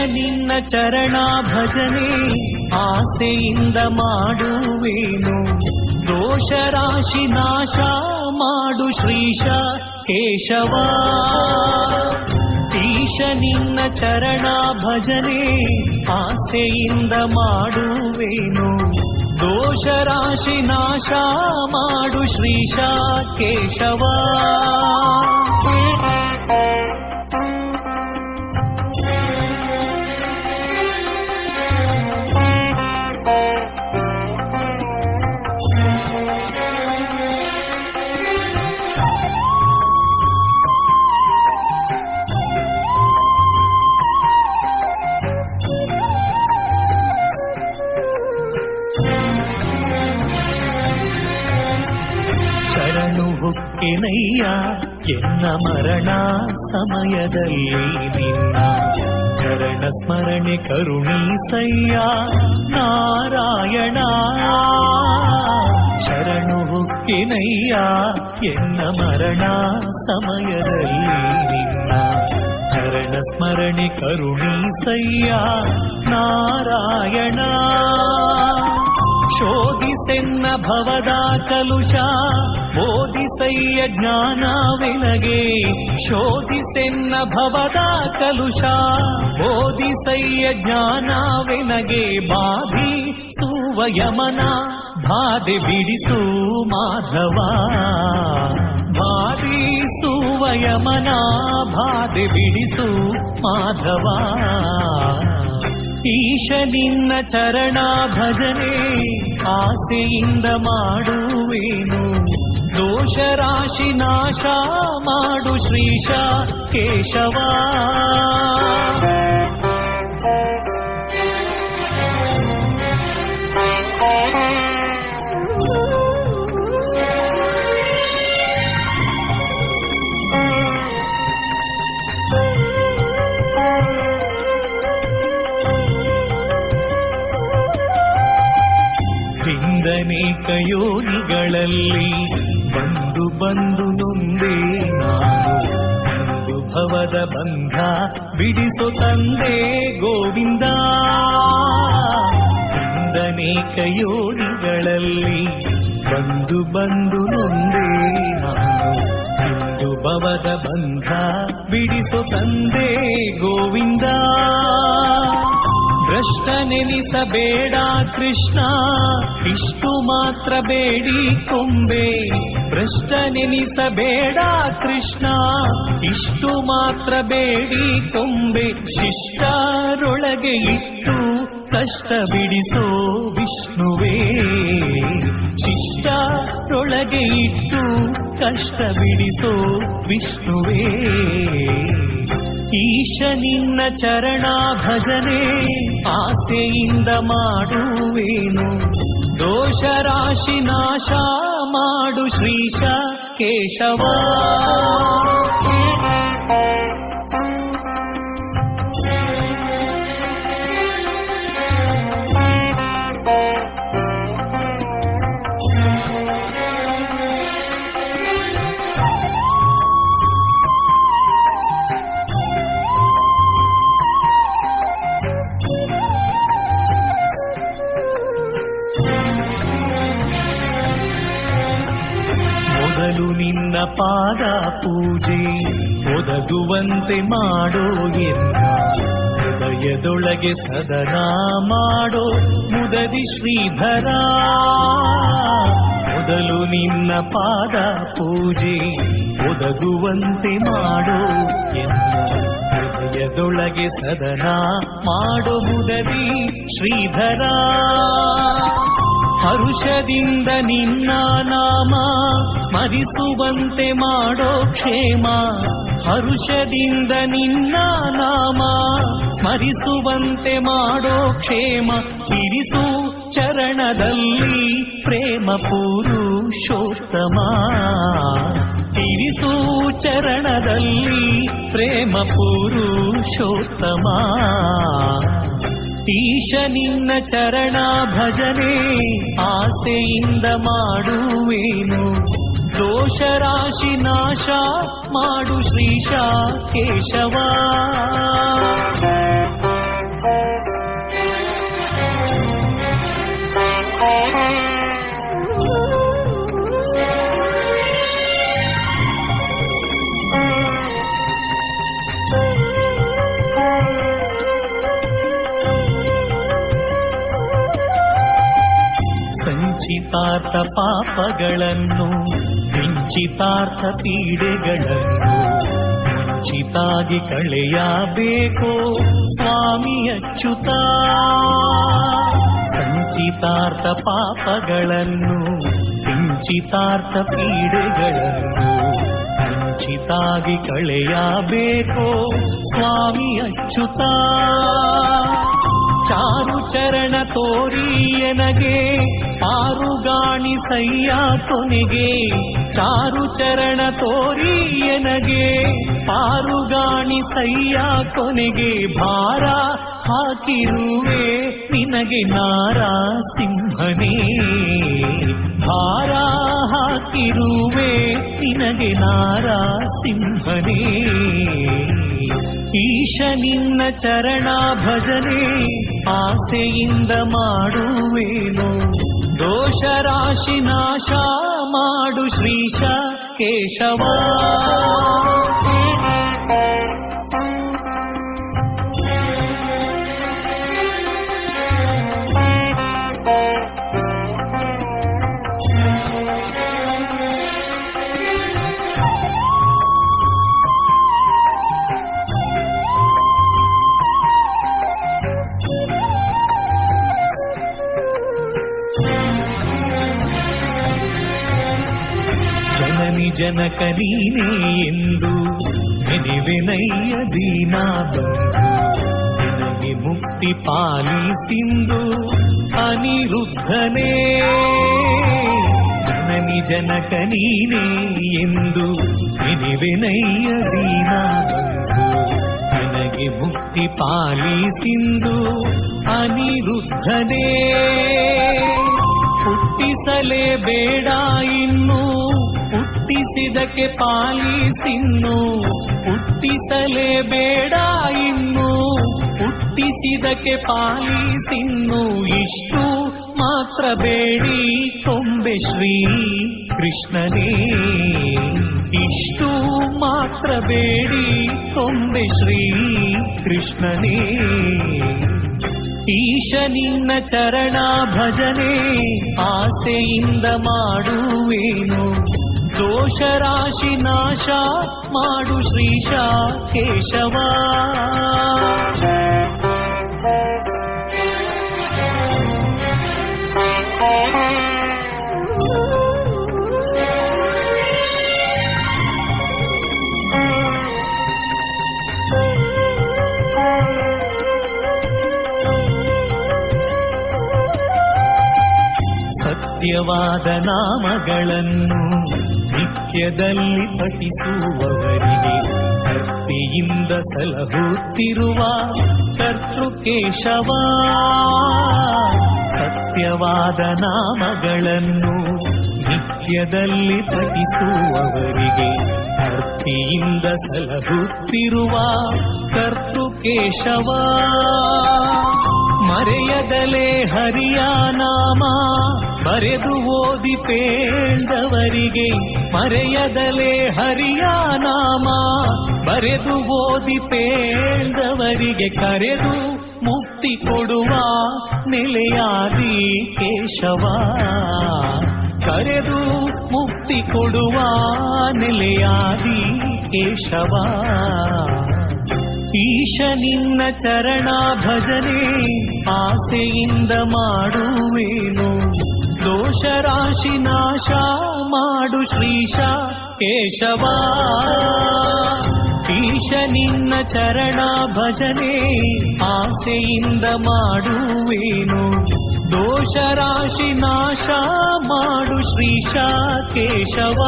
ನಿನ್ನ ಚರಣ ಭಜನೆ ಆಸೆಯಿಂದ ಮಾಡುವೇನು. ದೋಷ ರಾಶಿ ನಾಶ ಮಾಡು ಶ್ರೀಶ ಕೇಶವ. ಈಶ ನಿನ್ನ ಚರಣ ಭಜನೆ ಆಸೆಯಿಂದ ಮಾಡುವೇನು. ದೋಷ ರಾಶಿ ನಾಶ ಮಾಡು ಶ್ರೀಶ ಕೇಶವ. ಶರಣು ಹೊಕ್ಕೆನಯ್ಯ ಎನ್ನ ಮರಣ ಸಮಯದಲ್ಲಿ ನಿನ್ನ ಚರಣ ಸ್ಮರಣೆ ಕರುಣೀಸಯ್ಯ ನಾರಾಯಣ. ಶರಣು ಹೊಕ್ಕೆನಯ್ಯ ಎನ್ನ ಮರಣ ಸಮಯದಲ್ಲಿ ನಿನ್ನ ಚರಣ ಸ್ಮರಣೆ ಕರುಣೀಸಯ್ಯ ನಾರಾಯಣ. ಶೋಧಿಸೆನ್ನ ಭವದ ಕಲುಷ ಬೋಧಿಸಯ್ಯ ಜ್ಞಾನವೆನಗೆ. ಶೋಧಿಸೆನ್ನ ಭವದ ಕಲುಷ ಬೋಧಿಸಯ್ಯ ಜ್ಞಾನವೆನಗೆ. ಬಾಧಿಸುವ ಯಮನ ಬಾಧೆ ಬಿಡಿಸು ಮಾಧವ. ಬಾಧಿಸುವ ಯಮನ ಬಾಧೆ ಬಿಡಿಸು ಮಾಧವ. ಈಶ ನಿನ್ನ ಚರಣ ಭಜನೆ ಆಸೆಯಿಂದ ಮಾಡುವೇನು. ದೋಷ ರಾಶಿ ನಾಶ ಮಾಡು ಶ್ರೀಶ ಕೇಶವ. ಅನೇಕ ಯೋನಿಗಳಲ್ಲಿ ಬಂದು ಬಂದು ನೊಂದೇ ನಾನು. ಒಂದು ಭವದ ಬಂಧ ಬಿಡಿಸು ತಂದೆ ಗೋವಿಂದ. ಅನೇಕ ಯೋನಿಗಳಲ್ಲಿ ಬಂದು ಬಂದು ನೊಂದೇ ನಾನು. ಒಂದು ಭವದ ಬಂಧ ಬಿಡಿಸು ತಂದೆ ಗೋವಿಂದ. ಭ್ರಷ್ಟನೆನಿಸಬೇಡ ಕೃಷ್ಣ ಇಷ್ಟು ಮಾತ್ರ ಬೇಡಿ ಕೊಂಬೆ. ಭ್ರಷ್ಟನೆನಿಸಬೇಡ ಕೃಷ್ಣ ಇಷ್ಟು ಮಾತ್ರ ಬೇಡಿ ಕೊಂಬೆ. ಶಿಷ್ಟರೊಳಗೆ ಇಟ್ಟು ಕಷ್ಟ ಬಿಡಿಸೋ ವಿಷ್ಣುವೇ. ಶಿಷ್ಟರೊಳಗೆ ಇಟ್ಟು ಕಷ್ಟ ಬಿಡಿಸೋ ವಿಷ್ಣುವೇ. ಈಶ ನಿನ್ನ ಚರಣ ಭಜನೆ ಆಸೆಯಿಂದ ಮಾಡುವೇನು. ದೋಷ ರಾಶಿ ನಾಶ ಮಾಡು ಶ್ರೀಶ ಕೇಶವ. ಮೊದಲು ನಿನ್ನ ಪಾದ ಪೂಜೆ ಒದಗುವಂತೆ ಮಾಡೋ ಎನ್ನ. ಹೃದಯದೊಳಗೆ ಸದನ ಮಾಡೋ ಮುದದಿ ಶ್ರೀಧರ. ಮೊದಲು ನಿನ್ನ ಪಾದ ಪೂಜೆ ಒದಗುವಂತೆ ಮಾಡೋ ಎನ್ನ. ಹೃದಯದೊಳಗೆ ಸದನ ಮಾಡೋ ಮುದದಿ ಶ್ರೀಧರ. ಹರುಷದಿಂದ ನಿನ್ನ ನಾಮ ಸ್ಮರಿಸುವಂತೆ ಮಾಡೋ ಕ್ಷೇಮ. ಹರುಷದಿಂದ ನಿನ್ನ ನಾಮ ಸ್ಮರಿಸುವಂತೆ ಮಾಡೋ ಕ್ಷೇಮ. ಇರಿಸು ಚರಣದಲ್ಲಿ ಪ್ರೇಮ ಪುರುಷೋತ್ತಮ. ಇರಿಸು ಚರಣದಲ್ಲಿ ಪ್ರೇಮ ಪುರುಷೋತ್ತಮ. ಈಶ ನಿನ್ನ ಚರಣ ಭಜನೆ ಆಸೆಯಿಂದ ಮಾಡುವೇನು. ದೋಷ ರಾಶಿ ನಾಶ ಮಾಡು ಶ್ರೀಶ ಕೇಶವ. ಸಂಚಿತಾರ್ಥ ಪಾಪಗಳನ್ನು, ಕಿಂಚಿತಾರ್ಥ ಪೀಡೆಗಳನ್ನು ಮುಂಚಿತಾಗಿ ಕಳೆಯಬೇಕೋ ಸ್ವಾಮಿ ಅಚ್ಯುತ. ಸಂಚಿತಾರ್ಥ ಪಾಪಗಳನ್ನು, ಕಿಂಚಿತಾರ್ಥ ಪೀಡೆಗಳನ್ನು ಮುಂಚಿತಾಗಿ ಕಳೆಯಬೇಕೋ ಸ್ವಾಮಿ ಅಚ್ಯುತ. ಚಾರು ಚರಣ ತೋರಿ ಎನಗೆ ಪಾರುಗಾಣಿಸಯ್ಯ ಕೊನೆಗೆ. ಚಾರು ಚರಣ ತೋರಿ ಎನಗೆ ಪಾರುಗಾಣಿಸಯ್ಯ ಕೊನೆಗೆ. ಭಾರ ಹಾಕಿರುವೆ ನಿನಗೆ ನಾರಸಿಂಹನೇ, ಭಾರ ಹಾಕಿರುವೆ ನಿನಗೆ ನಾರಸಿಂಹನೇ. ಈಶ ನಿನ್ನ ಚರಣ ಭಜನೆ ಆಸೆಯಿಂದ ಮಾಡುವೇನು. ದೋಷ ರಾಶಿ ನಾಶ ಮಾಡು ಶ್ರೀಶ ಕೇಶವ. ಜನನಿ ಜನಕ ನೀನೇ ಎಂದು ನೆನೆವೆನಯ್ಯ ದೀನ ಬಂಧು. ನಿನಗೆ ಮುಕ್ತಿ ಪಾಲಿಸಿಂದು ಅನಿರುದ್ಧನೇ. ಜನನಿ ಜನಕ ನೀನೇ ಎಂದು ನೆನೆವೆನಯ್ಯ ದೀನ ಬಂಧು. ನಿನಗೆ ಮುಕ್ತಿ ಪಾಲಿಸಿಂದು ಅನಿರುದ್ಧನೇ. ಹುಟ್ಟಿಸಲೇಬೇಡ ಇನ್ನು ಹುಟ್ಟಿಸಿದಕ್ಕೆ ಪಾಲಿಸಿನ್ನು. ಹುಟ್ಟಿಸಲೇಬೇಡ ಇನ್ನು ಹುಟ್ಟಿಸಿದಕ್ಕೆ ಪಾಲಿಸಿನ್ನು. ಇಷ್ಟು ಮಾತ್ರ ಬೇಡಿ ಕೊಂಬೆ ಶ್ರೀ ಕೃಷ್ಣನೇ. ಇಷ್ಟು ಮಾತ್ರ ಬೇಡಿ ಕೊಂಬೆ ಶ್ರೀ ಕೃಷ್ಣನೇ. ಈಶ ನಿನ್ನ ಚರಣ ಭಜನೆ ಆಸೆಯಿಂದ ಮಾಡುವೇನು. ದೋಷ ರಾಶಿ ನಾಶ ಮಾಡು ಶ್ರೀಶ ಕೇಶವ. ಸತ್ಯವಾದ ನಾಮಗಳನ್ನು ನಿತ್ಯದಲ್ಲಿ ಪಠಿಸುವವರಿಗೆ ಭಕ್ತಿಯಿಂದ ಸಲಹುತ್ತಿರುವ ಕರ್ತೃಕೇಶವ. ಸತ್ಯವಾದ ನಾಮಗಳನ್ನು ನಿತ್ಯದಲ್ಲಿ ಪಠಿಸುವವರಿಗೆ ಭಕ್ತಿಯಿಂದ ಸಲಹುತ್ತಿರುವ ಕರ್ತೃಕೇಶವ. ಮರೆಯದಲೇ ಹರಿಯ ನಾಮ ಬರೆದು ಓದಿ ಪೇಳ್ದವರಿಗೆ. ಮರೆಯದಲೇ ಹರಿಯ ನಾಮ ಬರೆದು ಓದಿ ಪೇಳ್ದವರಿಗೆ. ಕರೆದು ಮುಕ್ತಿ ಕೊಡುವ ನೆಲೆಯಾದಿ ಕೇಶವ. ಕರೆದು ಮುಕ್ತಿ ಕೊಡುವ ನೆಲೆಯಾದಿ ಕೇಶವ. ಈಶ ನಿನ್ನ ಚರಣ ಭಜನೆ ಆಸೆಯಿಂದ ಮಾಡುವೇನು. ದೋಷ ರಾಶಿ ನಾಶ ಮಾಡು ಶ್ರೀಶ ಕೇಶವ. ಈಶ ನಿನ್ನ ಚರಣ ಭಜನೆ ಆಸೆಯಿಂದ ಮಾಡುವೇನು. ದೋಷ ರಾಶಿ ನಾಶ ಮಾಡು ಶ್ರೀಶ ಕೇಶವ.